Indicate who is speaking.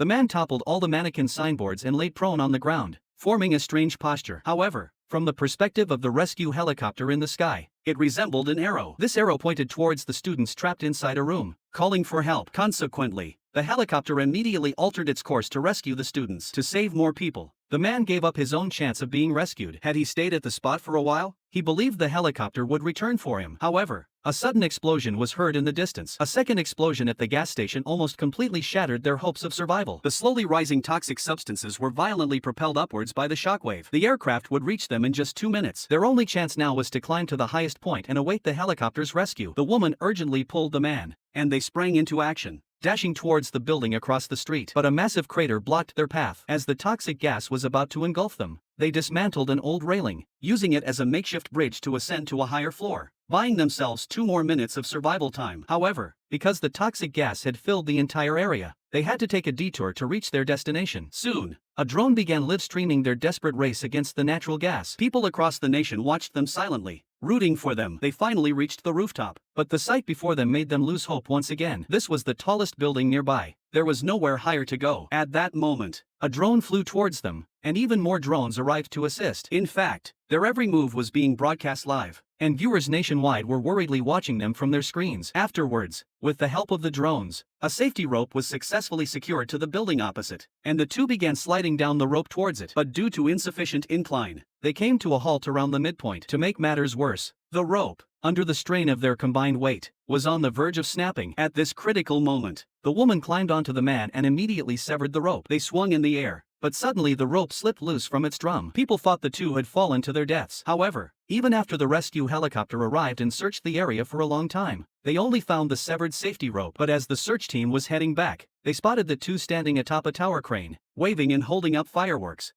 Speaker 1: The man toppled all the mannequin signboards and lay prone on the ground, forming a strange posture. However, from the perspective of the rescue helicopter in the sky, it resembled an arrow. This arrow pointed towards the students trapped inside a room, calling for help. Consequently, the helicopter immediately altered its course to rescue the students. To save more people, the man gave up his own chance of being rescued. Had he stayed at the spot for a while, he believed the helicopter would return for him. However, a sudden explosion was heard in the distance. A second explosion at the gas station almost completely shattered their hopes of survival. The slowly rising toxic substances were violently propelled upwards by the shockwave. The aircraft would reach them in just 2 minutes. Their only chance now was to climb to the highest point and await the helicopter's rescue. The woman urgently pulled the man, and they sprang into action, dashing towards the building across the street. But a massive crater blocked their path. As the toxic gas was about to engulf them, they dismantled an old railing, using it as a makeshift bridge to ascend to a higher floor, buying themselves 2 more minutes of survival time. However, because the toxic gas had filled the entire area, they had to take a detour to reach their destination. Soon, a drone began live streaming their desperate race against the natural gas. People across the nation watched them silently, rooting for them. They finally reached the rooftop, but the sight before them made them lose hope once again. This was the tallest building nearby. There was nowhere higher to go. At that moment, a drone flew towards them, and even more drones arrived to assist. In fact, their every move was being broadcast live, and viewers nationwide were worriedly watching them from their screens. Afterwards, with the help of the drones, a safety rope was successfully secured to the building opposite, and the two began sliding down the rope towards it. But due to insufficient incline, they came to a halt around the midpoint. To make matters worse, the rope, under the strain of their combined weight, was on the verge of snapping. At this critical moment, the woman climbed onto the man and immediately severed the rope. They swung in the air, but suddenly the rope slipped loose from its drum. People thought the two had fallen to their deaths. However, even after the rescue helicopter arrived and searched the area for a long time, they only found the severed safety rope. But as the search team was heading back, they spotted the two standing atop a tower crane, waving and holding up fireworks,